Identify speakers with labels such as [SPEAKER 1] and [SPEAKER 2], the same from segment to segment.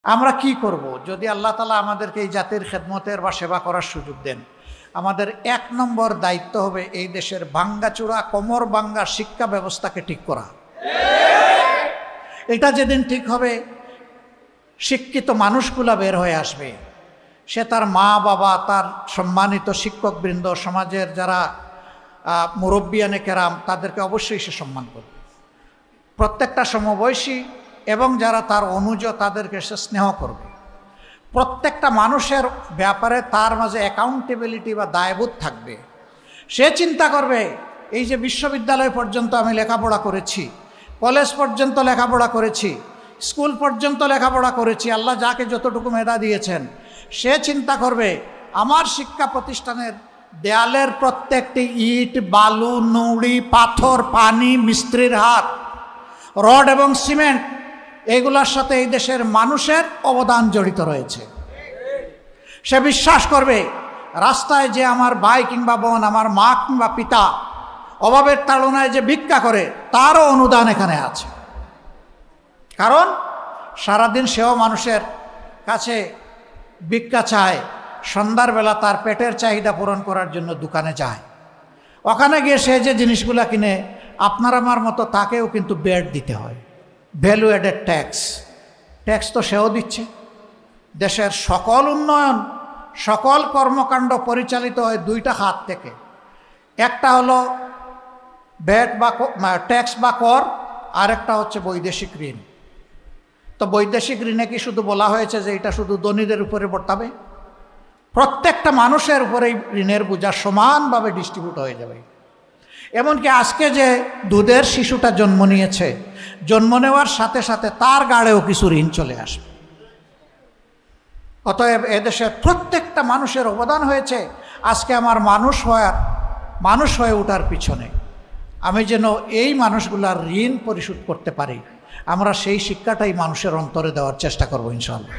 [SPEAKER 1] আমরা কি করব যদি আল্লাহ তাআলা আমাদেরকে এই জাতির খেদমতের বা সেবা করার সুযোগ দেন? আমাদের ১ নম্বর দায়িত্ব হবে এই দেশের ভাঙ্গাচোরা কোমর ভাঙ্গা শিক্ষা ব্যবস্থাকে ঠিক করা। এটা যেদিন ঠিক হবে, শিক্ষিত মানুষগুলা বের হয়ে আসবে। সে তার মা বাবা, তার সম্মানিত শিক্ষকবৃন্দ, সমাজের যারা মুরব্বিয়ানে কেরাম, তাদেরকে অবশ্যই সে সম্মান করবে। প্রত্যেকটা সমবয়সী এবং যারা তার অনুজ, তাদেরকে সে স্নেহ করবে। প্রত্যেকটা মানুষের ব্যাপারে তার মাঝে অ্যাকাউন্টেবিলিটি বা দায়বোধ থাকবে। সে চিন্তা করবে, এই যে বিশ্ববিদ্যালয় পর্যন্ত আমি লেখাপড়া করেছি, কলেজ পর্যন্ত লেখাপড়া করেছি, স্কুল পর্যন্ত লেখাপড়া করেছি, আল্লাহ যাকে যতটুকু মেধা দিয়েছেন, সে চিন্তা করবে আমার শিক্ষা প্রতিষ্ঠানের দেয়ালের প্রত্যেকটি ইট, বালু, নুড়ি, পাথর, পানি, মিস্ত্রির হাত, রড এবং সিমেন্ট, এগুলোর সাথে এই দেশের মানুষের অবদান জড়িত রয়েছে। সে বিশ্বাস করবে রাস্তায় যে আমার ভাই কিংবা বোন, আমার মা কিংবা পিতা অভাবের তাড়নায় যে ভিক্ষা করে, তারও অনুদান এখানে আছে। কারণ সারাদিন সেও মানুষের কাছে ভিক্ষা চায়, সন্ধ্যার বেলা তার পেটের চাহিদা পূরণ করার জন্য দোকানে যায়। ওখানে গিয়ে সে যে জিনিসগুলো কিনে, আপনার আমার মতো তাকেও কিন্তু বেড দিতে হয়, ভ্যালু অ্যাডেড ট্যাক্স। ট্যাক্স তো সেও দিচ্ছে। দেশের সকল উন্নয়ন, সকল কর্মকাণ্ড পরিচালিত হয় 2টা হাত থেকে। একটা হলো ভ্যাট বা ট্যাক্স বা কর, আরেকটা হচ্ছে বৈদেশিক ঋণ। তো বৈদেশিক ঋণে কি শুধু বলা হয়েছে যে এটা শুধু ধনীদের উপরে বর্তাবে? প্রত্যেকটা মানুষের উপরেই ঋণের বোঝা সমানভাবে ডিস্ট্রিবিউট হয়ে যাবে। এমনকি আজকে যে দুধের শিশুটা জন্ম নিয়েছে, জন্ম নেওয়ার সাথে সাথে তার গাড়েও কিছু ঋণ চলে আসবে। অতএব এদেশের প্রত্যেকটা মানুষের অবদান হয়েছে আজকে আমার মানুষ হয়ে ওঠার পিছনে। আমি যেন এই মানুষগুলার ঋণ পরিশোধ করতে পারি, আমরা সেই শিক্ষাটাই মানুষের অন্তরে দেওয়ার চেষ্টা করব ইনশাআল্লাহ।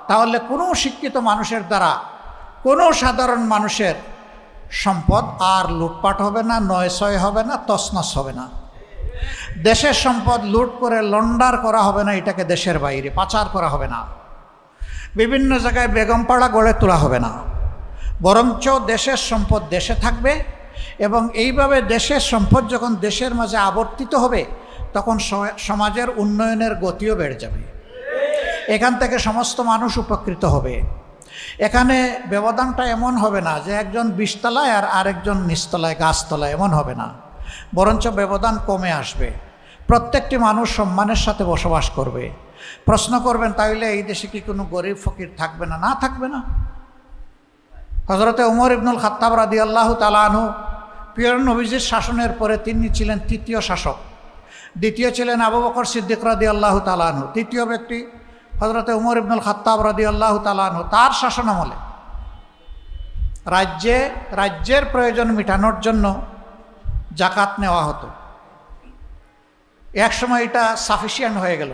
[SPEAKER 1] তাহলে কোনো শিক্ষিত মানুষের দ্বারা কোনো সাধারণ মানুষের সম্পদ আর লুটপাট হবে না, নয়ছয় হবে না, তছনছ হবে না। দেশের সম্পদ লুট করে লন্ডার করা হবে না, এটাকে দেশের বাইরে পাচার করা হবে না, বিভিন্ন জায়গায় বেগমপাড়া গড়ে তোলা হবে না। বরঞ্চ দেশের সম্পদ দেশে থাকবে, এবং এইভাবে দেশের সম্পদ যখন দেশের মাঝে আবর্তিত হবে, তখন সমাজের উন্নয়নের গতিও বেড়ে যাবে। এখান থেকে সমস্ত মানুষ উপকৃত হবে। এখানে ব্যবধানটা এমন হবে না যে একজন 20 তলায় আর আরেকজন নিচতলায়, গাছতলায়, এমন হবে না। বরঞ্চ ব্যবধান কমে আসবে। প্রত্যেকটি মানুষ সম্মানের সাথে বসবাস করবে। প্রশ্ন করবেন, তাইলে এই দেশে কি কোনো গরিব ফকির থাকবে না? না, থাকবে না। হযরতে ওমর ইবনুল খাত্তাব রাদিয়াল্লাহু তাআলা আনহু, প্রিয় নবীজির শাসনের পরে তিনি ছিলেন 3য় শাসক। দ্বিতীয় ছিলেন আবু বকর সিদ্দিক রাদিয়াল্লাহু তাআলা আনহু। তৃতীয় ব্যক্তি হযরতে ওমর ইবনুল খাত্তাব রাদিয়াল্লাহু তাআলা আনহু। তার শাসনামলে রাজ্যের প্রয়োজন মেটানোর জন্য জাকাত নেওয়া হতো। একসময় এটা সাফিসিয়েন্ট হয়ে গেল।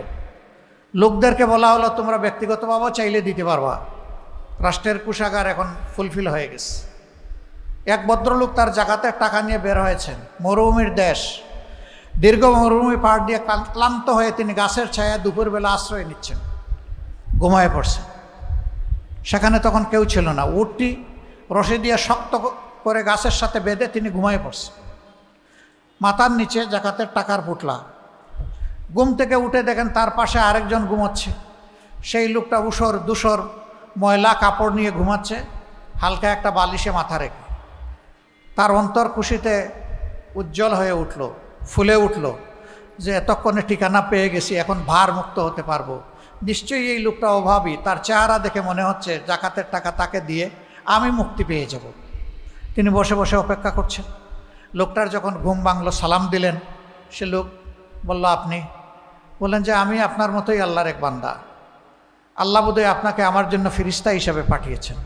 [SPEAKER 1] লোকদেরকে বলা হলো, তোমরা ব্যক্তিগতভাবে চাইলে দিতে পারবা, রাষ্ট্রের কোষাগার এখন ফুলফিল হয়ে গেছে। এক ভদ্রলোক তার জাকাতের টাকা নিয়ে বের হয়েছেন, মরুভূমির দেশ, দীর্ঘ মরুভূমি পার দিয়ে ক্লান্ত হয়ে তিনি গাছের ছায়া দুপুরবেলা আশ্রয় নিচ্ছেন, ঘুমায় পড়ছেন। সেখানে তখন কেউ ছিল না। উটটি রশি দিয়ে শক্ত করে গাছের সাথে বেঁধে তিনি ঘুমায় পড়ছেন। মাথার নিচে জাকাতের টাকার পুটলা। ঘুম থেকে উঠে দেখেন তার পাশে আরেকজন ঘুমাচ্ছে। সেই লোকটা ধূসর ময়লা কাপড় নিয়ে ঘুমাচ্ছে, হালকা একটা বালিশে মাথা রেখে। তার অন্তর খুশিতে উজ্জ্বল হয়ে উঠল, ফুলে উঠল যে এতক্ষণে ঠিকানা পেয়ে গেছি, এখন ভার মুক্ত হতে পারবো। নিশ্চয়ই এই লোকটা অভাবী, তার চেহারা দেখে মনে হচ্ছে জাকাতের টাকা তাকে দিয়ে আমি মুক্তি পেয়ে যাব। তিনি বসে বসে অপেক্ষা করছেন। লোকটার যখন ঘুম ভাঙল, সালাম দিলেন। সে লোক বলল, আপনি? বললেন যে আমি আপনার মতোই আল্লাহর এক বান্দা। আল্লাহ বোধহয় আপনাকে আমার জন্য ফেরেশতা হিসাবে পাঠিয়েছেন।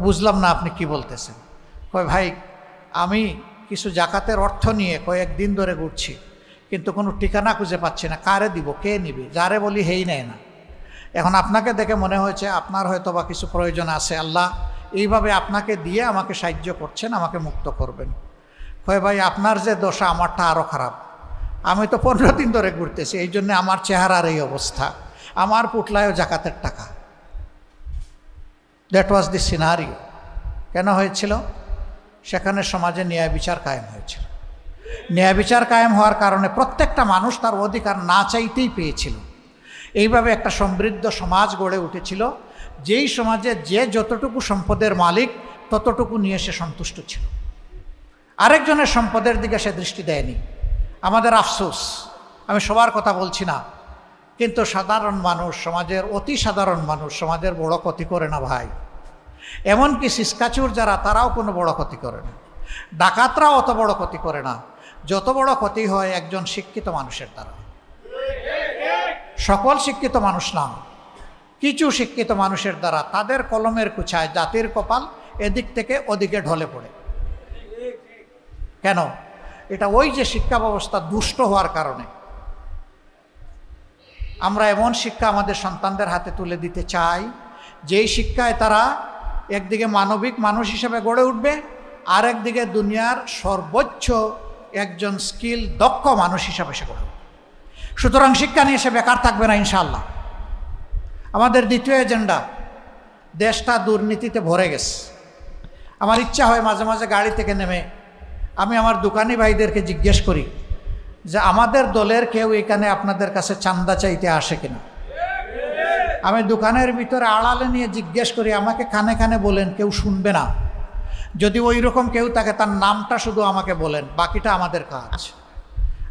[SPEAKER 1] বুঝলাম না আপনি কি বলতেছেন। কয়, ভাই, আমি কিছু জাকাতের অর্থ নিয়ে কয়েকদিন ধরে ঘুরছি, কিন্তু কোনো ঠিকানা খুঁজে পাচ্ছি না। কারে দিব, কে নিবে? যারে বলি হেই নেয় না। এখন আপনাকে দেখে মনে হয়েছে আপনার হয়তো বা কিছু প্রয়োজন আছে, আল্লাহ এইভাবে আপনাকে দিয়ে আমাকে সাহায্য করছেন, আমাকে মুক্ত করবেন। কয়, ভাই, আপনার যে দশা, আমারটা আরও খারাপ। আমি তো 15 দিন ধরে ঘুরতেছি, এই জন্য আমার চেহারার এই অবস্থা। আমার পুটলায়ও জাকাতের টাকা। That was the scenario. কেন হয়েছিল? সেখানে সমাজে ন্যায় বিচার কায়েম হয়েছিল। ন্যায় বিচার কায়েম হওয়ার কারণে প্রত্যেকটা মানুষ তার অধিকার না চাইতেই পেয়েছিল। এইভাবে একটা সমৃদ্ধ সমাজ গড়ে উঠেছিল, যেই সমাজে যে যতটুকু সম্পদের মালিক ততটুকু নিয়ে সে সন্তুষ্ট ছিল, আরেকজনের সম্পদের দিকে সে দৃষ্টি দেয়নি। আমাদের আফসোস, আমি সবার কথা বলছি না, কিন্তু সাধারণ মানুষ, সমাজের অতি সাধারণ মানুষ সমাজের বড় ক্ষতি করে না ভাই। এমনকি সিসকাচুর যারা, তারাও কোনো বড় ক্ষতি করে না, ডাকাতরাও অত বড় ক্ষতি করে না। যত বড় ক্ষতি হয় একজন শিক্ষিত মানুষের দ্বারা। সকল শিক্ষিত মানুষ না, কিছু শিক্ষিত মানুষের দ্বারা তাদের কলমের কুচায় জাতির কপাল এদিক থেকে ওদিকে ঢলে পড়ে। কেন? এটা ওই যে শিক্ষা ব্যবস্থা দুষ্ট হওয়ার কারণে। আমরা এমন শিক্ষা আমাদের সন্তানদের হাতে তুলে দিতে চাই, যেই শিক্ষায় তারা একদিকে মানবিক মানুষ হিসেবে গড়ে উঠবে, আর একদিকে দুনিয়ার সর্বোচ্চ একজন স্কিল দক্ষ মানুষ হিসাবে সে গড়ে উঠবে। সুতরাং শিক্ষা নিয়ে সে বেকার থাকবে না ইনশাআল্লাহ। আমাদের দ্বিতীয় এজেন্ডা, দেশটা দুর্নীতিতে ভরে গেছে। আমার ইচ্ছা হয় মাঝে মাঝে গাড়ি থেকে নেমে আমি আমার দোকানি ভাইদেরকে জিজ্ঞেস করি যে আমাদের দলের কেউ এখানে আপনাদের কাছে চান্দা চাইতে আসে কিনা। আমি দোকানের ভিতরে আড়ালে নিয়ে জিজ্ঞেস করি, আমাকে কানে কানে বলেন, কেউ শুনবে না। যদি ওই রকম কেউ থাকে তার নামটা শুধু আমাকে বলেন, বাকিটা আমাদের কাজ।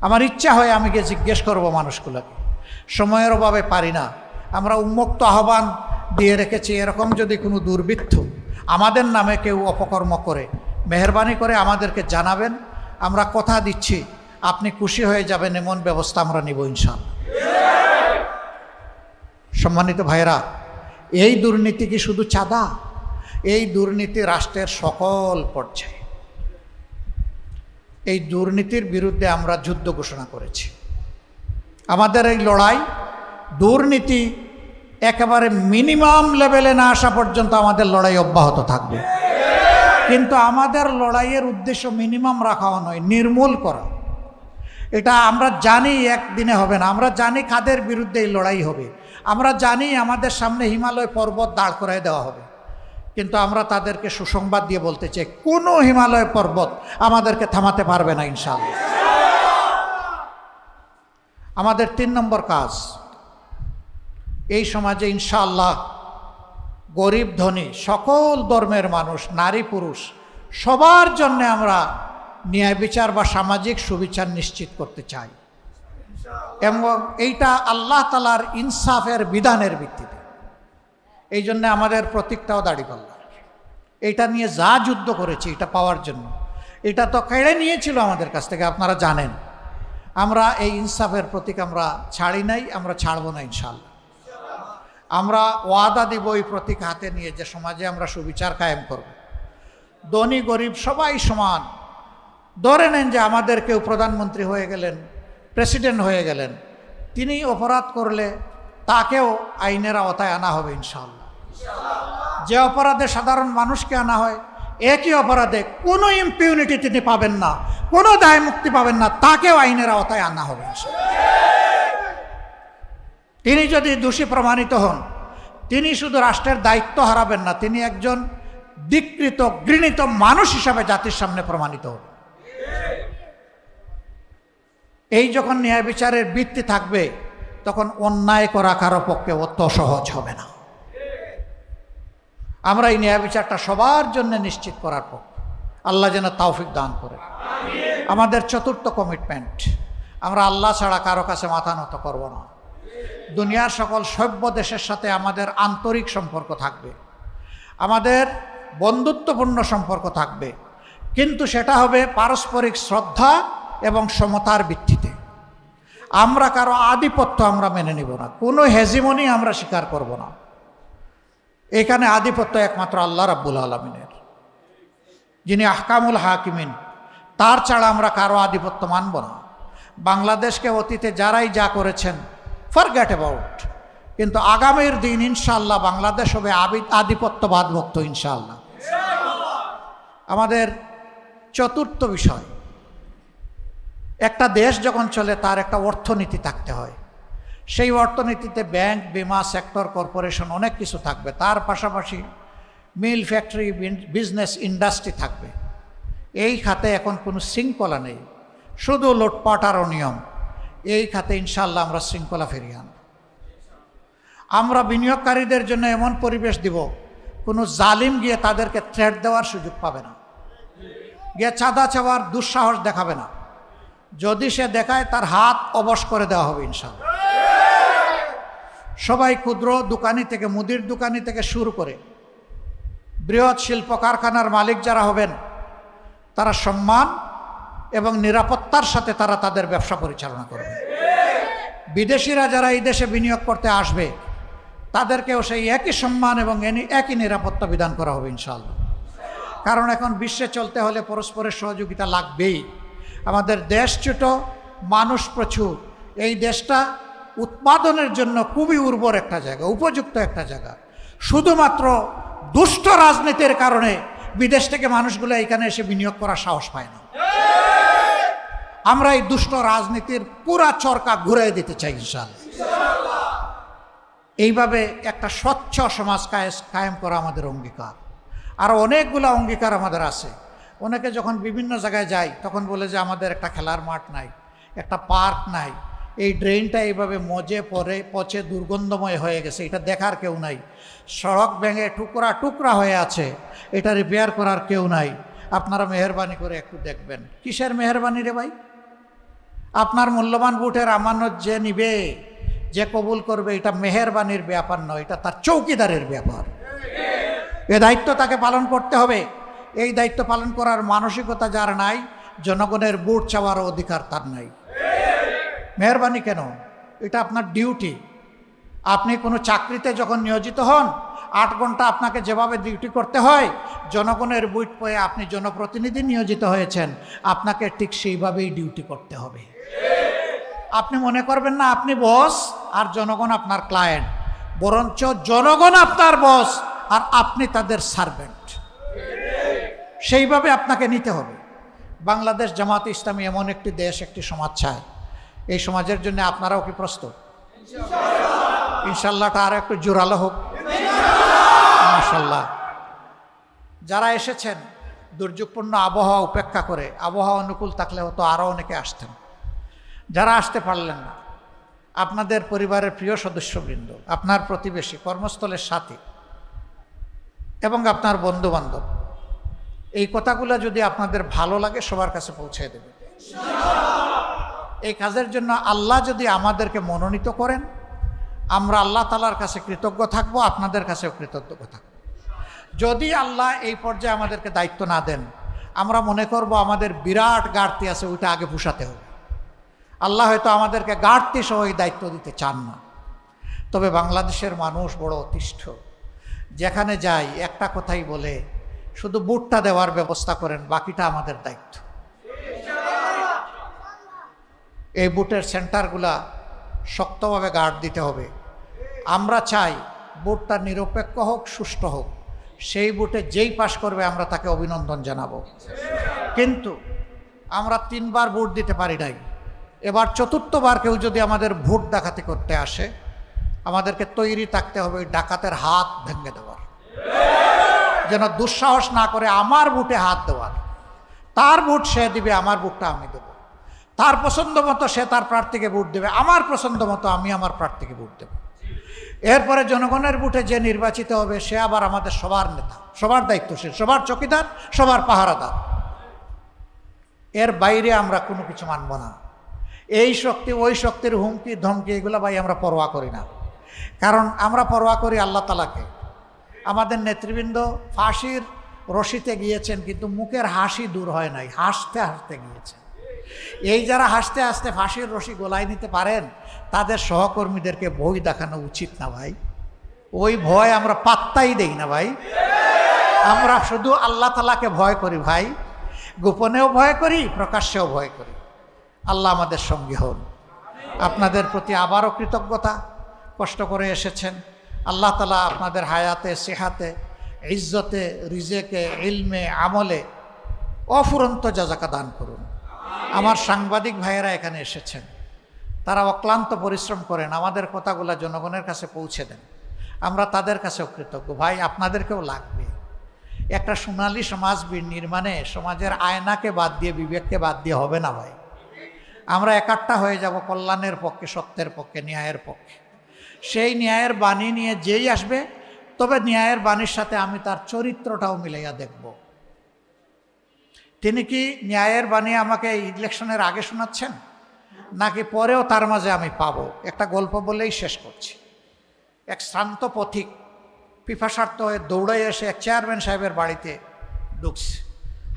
[SPEAKER 1] আমার ইচ্ছা হয় আমি গিয়ে জিজ্ঞেস করব মানুষগুলোকে, সময়ের অভাবে পারি না। আমরা উন্মুক্ত আহ্বান দিয়ে রেখেছি, এরকম যদি কোনো দুর্বৃত্ত আমাদের নামে কেউ অপকর্ম করে, মেহরবানি করে আমাদেরকে জানাবেন। আমরা কথা দিচ্ছি, আপনি খুশি হয়ে যাবেন, এমন ব্যবস্থা আমরা নিব ইনশাআল্লাহ। সম্মানিত ভাইরা, এই দুর্নীতি কি শুধু চাঁদা? এই দুর্নীতি রাষ্ট্রের সকল পর্যায়ে। এই দুর্নীতির বিরুদ্ধে আমরা যুদ্ধ ঘোষণা করেছি। আমাদের এই লড়াই দুর্নীতি একেবারে মিনিমাম লেভেলে না আসা পর্যন্ত আমাদের লড়াই অব্যাহত থাকবে। কিন্তু আমাদের লড়াইয়ের উদ্দেশ্য মিনিমাম রাখাও নয়, নির্মূল করা। এটা আমরা জানি একদিনে হবে না। আমরা জানি কাদের বিরুদ্ধে এই লড়াই হবে। আমরা জানি আমাদের সামনে হিমালয় পর্বত দাঁড় করায় দেওয়া হবে, কিন্তু আমরা তাদেরকে সুসংবাদ দিয়ে বলতে চাই, কোনো হিমালয় পর্বত আমাদেরকে থামাতে পারবে না ইনশাআল্লাহ। আমাদের 3 নম্বর কাজ, এই সমাজে ইনশাআল্লাহ গরিব ধনী সকল ধর্মের মানুষ, নারী পুরুষ সবার জন্য আমরা ন্যায় বিচার বা সামাজিক সুবিচার নিশ্চিত করতে চাই। এবং এইটা আল্লাহ তাআলার ইনসাফের বিধানের ভিত্তিতে। এই জন্য আমাদের প্রতীকটাও দাড়িপাল্লা। এইটা নিয়ে যা যুদ্ধ করেছি এটা পাওয়ার জন্য, এটা তো কেড়ে নিয়েছিল আমাদের কাছ থেকে, আপনারা জানেন। আমরা এই ইনসাফের প্রতীক আমরা ছাড়ি নাই, আমরা ছাড়ব না ইনশাআল্লাহ। আমরা ওয়াদা দিব এই প্রতীক হাতে নিয়ে যে সমাজে আমরা সুবিচার কায়েম করব। ধনী গরিব সবাই সমান। ধরে নেন যে আমাদের কেউ প্রধানমন্ত্রী হয়ে গেলেন, প্রেসিডেন্ট হয়ে গেলেন, তিনি অপরাধ করলে তাকেও আইনের আওতায় আনা হবে ইনশাআল্লাহ। যে অপরাধে সাধারণ মানুষকে আনা হয়, একই অপরাধে কোনো ইম্পিউনিটি তিনি পাবেন না, কোনো দায় মুক্তি পাবেন না, তাকেও আইনের আওতায় আনা হবে ইনশাআল্লাহ। তিনি যদি দোষী প্রমাণিত হন, তিনি শুধু রাষ্ট্রের দায়িত্ব হারাবেন না, তিনি একজন ধিক্কৃত ঘৃণিত মানুষ হিসাবে জাতির সামনে প্রমাণিত হন। এই যখন ন্যায় বিচারের ভিত্তি থাকবে, তখন অন্যায় করা কারো পক্ষে অত সহজ হবে না। আমরা এই ন্যায় বিচারটা সবার জন্য নিশ্চিত করার পক্ষে। আল্লাহ যেন তৌফিক দান করে। আমাদের 4র্থ কমিটমেন্ট, আমরা আল্লাহ ছাড়া কারো কাছে মাথা নত করব না। দুনিয়ার সকল সভ্য দেশের সাথে আমাদের আন্তরিক সম্পর্ক থাকবে, আমাদের বন্ধুত্বপূর্ণ সম্পর্ক থাকবে, কিন্তু সেটা হবে পারস্পরিক শ্রদ্ধা এবং সমতার ভিত্তিতে। আমরা কারো আধিপত্য আমরা মেনে নিব না, কোনো হেজিমনি আমরা স্বীকার করব না। এখানে আধিপত্য একমাত্র আল্লাহ রাব্বুল আলামিনের, যিনি আহকামুল হাকিমিন। তার ছাড়া আমরা কারো আধিপত্য মানব না। বাংলাদেশকে অতীতে যারাই যা করেছেন, ফরগেট অ্যাবাউট, কিন্তু আগামীর দিন ইনশাআল্লাহ বাংলাদেশ হবে আধিপত্যবাদ মুক্ত ইনশাআল্লাহ। আমাদের 4র্থ বিষয়, একটা দেশ যখন চলে তার একটা অর্থনীতি থাকতে হয়। সেই অর্থনীতিতে ব্যাংক, বিমা সেক্টর, কর্পোরেশন অনেক কিছু থাকবে। তার পাশাপাশি মিল, ফ্যাক্টরি, বিজনেস, ইন্ডাস্ট্রি থাকবে। এই খাতে এখন কোনো শৃঙ্খলা নেই, শুধু লুটপাট আর অনিয়ম। এই খাতে ইনশাআল্লাহ আমরা শৃঙ্খলা ফিরিয়ে আনব। আমরা বিনিয়োগকারীদের জন্য এমন পরিবেশ দিব, কোনো জালিম গিয়ে তাদেরকে থ্রেট দেওয়ার সুযোগ পাবে না, গিয়ে চাঁদা চাওয়ার দুঃসাহস দেখাবে না। যদি সে দেখায় তার হাত অবশ করে দেওয়া হবে ইনশাআল্লাহ। সবাই ক্ষুদ্র দোকানি থেকে, মুদির দোকানি থেকে শুরু করে বৃহৎ শিল্প কারখানার মালিক যারা হবেন, তারা সম্মান এবং নিরাপত্তার সাথে তারা তাদের ব্যবসা পরিচালনা করবে। বিদেশিরা যারা এই দেশে বিনিয়োগ করতে আসবে, তাদেরকেও সেই একই সম্মান এবং একই নিরাপত্তা বিধান করা হবে ইনশাআল্লাহ। কারণ এখন বিশ্বে চলতে হলে পরস্পরের সহযোগিতা লাগবেই। আমাদের দেশ ছোট, মানুষ প্রচুর। এই দেশটা উৎপাদনের জন্য খুবই উর্বর একটা জায়গা, উপযুক্ত একটা জায়গা। শুধুমাত্র দুষ্ট রাজনীতির কারণে বিদেশ থেকে মানুষগুলো এখানে এসে বিনিয়োগ করার সাহস পায় না। আমরা এই দুষ্ট রাজনীতির পুরা চরকা ঘুরিয়ে দিতে চাই ইনশাআল্লাহ। এইভাবে একটা স্বচ্ছ সমাজ কায়েম করা আমাদের অঙ্গীকার। আরও অনেকগুলো অঙ্গীকার আমাদের আছে। অনেকে যখন বিভিন্ন জায়গায় যায় তখন বলে যে আমাদের একটা খেলার মাঠ নাই, একটা পার্ক নাই, এই ড্রেনটা এইভাবে মজে পচে দুর্গন্ধময় হয়ে গেছে, এটা দেখার কেউ নাই। সড়ক ভেঙে টুকরা টুকরা হয়ে আছে, এটা রিপেয়ার করার কেউ নাই। আপনারা মেহরবানি করে একটু দেখবেন। কিসের মেহরবানি রে ভাই? আপনার মূল্যবান ভোটের আমানত যে নিবে, যে কবুল করবে, এটা মেহরবানির ব্যাপার নয়, এটা তার চৌকিদারের ব্যাপার। এ দায়িত্ব তাকে পালন করতে হবে। এই দায়িত্ব পালন করার মানসিকতা যার নাই, জনগণের ভোট চাওয়ার অধিকার তার নাই। মেহরবানি কেন? এটা আপনার ডিউটি। আপনি কোনো চাকরিতে যখন নিয়োজিত হন, 8 ঘন্টা আপনাকে যেভাবে ডিউটি করতে হয়, জনগণের ভোট পেয়ে আপনি জনপ্রতিনিধি নিয়োজিত হয়েছেন, আপনাকে ঠিক সেইভাবেই ডিউটি করতে হবে। আপনি মনে করবেন না আপনি বস আর জনগণ আপনার ক্লায়েন্ট, বরঞ্চ জনগণ আপনার বস আর আপনি তাদের সার্ভেন্ট। সেইভাবে আপনাকে নিতে হবে। বাংলাদেশ জামাত ইসলামী এমন একটি দেশ, একটি সমাজ চায়। এই সমাজের জন্য আপনারাও কি প্রস্তুত? ইনশাল্লাহটা আর একটু জোরালো হোক মাশাআল্লাহ। যারা এসেছেন দুর্যোগপূর্ণ আবহাওয়া উপেক্ষা করে, আবহাওয়া অনুকূল থাকলে হয়তো আরও অনেকে আসতেন। যারা আসতে পারলেন না, আপনাদের পরিবারের প্রিয় সদস্যবৃন্দ, আপনার প্রতিবেশী, কর্মস্থলের সাথী এবং আপনার বন্ধুবান্ধব, এই কথাগুলো যদি আপনাদের ভালো লাগে সবার কাছে পৌঁছে দেবে। এই কাজের জন্য আল্লাহ যদি আমাদেরকে মনোনীত করেন, আমরা আল্লাহ তাআলার কাছে কৃতজ্ঞ থাকবো, আপনাদের কাছেও কৃতজ্ঞ থাকবো। যদি আল্লাহ এই পর্যায়ে আমাদেরকে দায়িত্ব না দেন, আমরা মনে করব আমাদের বিরাট ঘাটতি আছে, ওইটা আগে পুষাতে হবে। আল্লাহ হয়তো আমাদেরকে ঘাটতি সহ এই দায়িত্ব দিতে চান না। তবে বাংলাদেশের মানুষ বড় অতিষ্ঠ। যেখানে যাই একটা কথাই বলে, শুধু বুটটা দেওয়ার ব্যবস্থা করেন, বাকিটা আমাদের দায়িত্ব। এই বুটের সেন্টারগুলা শক্তভাবে গার্ড দিতে হবে। আমরা চাই বুটটা নিরপেক্ষ হোক, সুষ্ঠু হোক। সেই বুটে যেই পাশ করবে আমরা তাকে অভিনন্দন জানাবো। কিন্তু আমরা 3 বার ভোট দিতে পারি নাই, এবার 4র্থবার কেউ যদি আমাদের ভোট ডাকাতি করতে আসে, আমাদেরকে তৈরি থাকতে হবে ওই ডাকাতের হাত ভেঙে দেওয়ার, যেন দুঃসাহস না করে আমার ভোটে হাত দেওয়ার। তার ভোট সে দিবে, আমার ভোটটা আমি দেব। তার পছন্দ মতো সে তার প্রার্থীকে ভোট দেবে, আমার পছন্দ মতো আমি আমার প্রার্থীকে ভোট দেব। এরপরে জনগণের ভোটে যে নির্বাচিত হবে সে আবার আমাদের সবার নেতা, সবার দায়িত্বশীল, সবার চকিদার, সবার পাহারাদার। এর বাইরে আমরা কোনো কিছু মানব না। এই শক্তি ওই শক্তির হুমকি ধমকি এগুলো ভাই আমরা পরোয়া করি না। কারণ আমরা পরোয়া করি আল্লাহ তাআলাকে। আমাদের নেতৃবৃন্দ ফাঁসির রশিতে গিয়েছেন, কিন্তু মুখের হাসি দূর হয় নাই, হাসতে হাসতে গিয়েছেন। এই যারা হাসতে হাসতে ফাঁসির রশি গলায় নিতে পারেন, তাদের সহকর্মীদেরকে ভয় দেখানো উচিত না ভাই। ওই ভয় আমরা পাত্তাই দেই না ভাই। আমরা শুধু আল্লাহ তাআলাকে ভয় করি ভাই, গোপনেও ভয় করি, প্রকাশ্যেও ভয় করি। আল্লাহ আমাদের সঙ্গী হন। আপনাদের প্রতি আবারও কৃতজ্ঞতা। কষ্ট করে এসেছেন। আল্লাহ তাআলা আপনাদের হায়াতে, সেহাতে, ইজ্জতে, রিজেকে, ইলমে, আমলে অফুরন্ত জাযাকা দান করুন। আমার সাংবাদিক ভাইয়েরা এখানে এসেছেন, তারা অক্লান্ত পরিশ্রম করেন, আমাদের কথাগুলো জনগণের কাছে পৌঁছে দেন। আমরা তাদের কাছেও কৃতজ্ঞ। ভাই, আপনাদেরকেও লাগবে। একটা সোনালী সমাজ নির্মাণে সমাজের আয়নাকে বাদ দিয়ে, বিবেককে বাদ দিয়ে হবে না ভাই। আমরা একাট্টা হয়ে যাব কল্যাণের পক্ষে, সত্যের পক্ষে, ন্যায়ের পক্ষে। সেই ন্যায়ের বাণী নিয়ে যেই আসবে, তবে ন্যায়ের বাণীর সাথে আমি তার চরিত্রটাও মিলাইয়া দেখব। তিনি কি ন্যায়ের বাণী আমাকে ইলেকশনের আগে শোনাচ্ছেন, নাকি পরেও তার মাঝে আমি পাবো? একটা গল্প বলেই শেষ করছি। এক শ্রান্ত পথিক পিপাসার্থ হয়ে দৌড়ে এসে এক চেয়ারম্যান সাহেবের বাড়িতে ঢুকছে,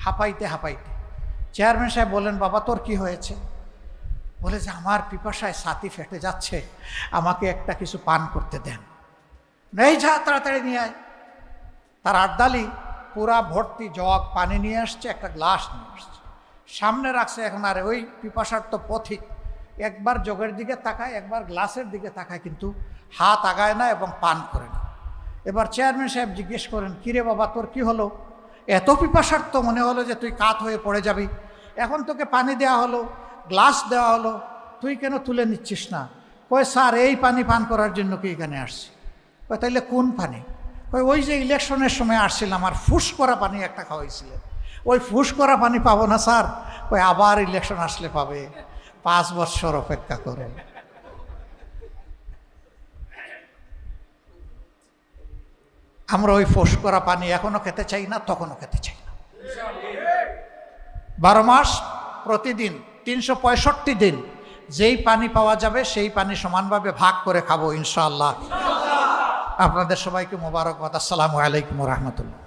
[SPEAKER 1] হাঁপাইতে হাঁপাইতে। চেয়ারম্যান সাহেব বলেন, বাবা তোর কি হয়েছে? বলে যে আমার পিপাসায় ছাতি ফেটে যাচ্ছে, আমাকে একটা কিছু পান করতে দেন। নেই, যা তাড়াতাড়ি নিয়ে আয়। তার আর্দালি পুরা ভর্তি জগ পানি নিয়ে আসছে, একটা গ্লাস নিয়ে আসছে, সামনে রাখছে। এখন আর ওই পিপাসার্থ পথিক একবার জগের দিকে তাকায়, একবার গ্লাসের দিকে তাকায়, কিন্তু হাত আগায় না এবং পান করে না। এবার চেয়ারম্যান সাহেব জিজ্ঞেস করেন, কিরে বাবা তোর কি হলো? এত পিপাসার্থ মনে হলো যে তুই কাত হয়ে পড়ে যাবি। এখন তোকে পানি দেওয়া হলো, গ্লাস দেওয়া হলো, তুই কেন তুলে নিচ্ছিস না? কয়, স্যার এই পানি পান করার জন্য কি এখানে আসছি। কয়, তাইলে কোন পানি? কয়, ওই যে ইলেকশনের সময় আসছিলাম, আর ফুস করা পানি একটা খাওয়াইছিলেন, ওই ফুস করা পানি পাবো না স্যার। কয়, আবার ইলেকশন আসলে পাবে, 5 বছর অপেক্ষা করো। আমরা ওই ফোস করা পানি এখনো খেতে চাই না, তখনও খেতে চাই না। 12 মাস প্রতিদিন 365 দিন যেই পানি পাওয়া যাবে সেই পানি সমানভাবে ভাগ করে খাবো ইনশাআল্লাহ। আপনাদের সবাইকে মোবারকবাদ। আসসালামু আলাইকুম ওয়া রাহমাতুল্লাহ।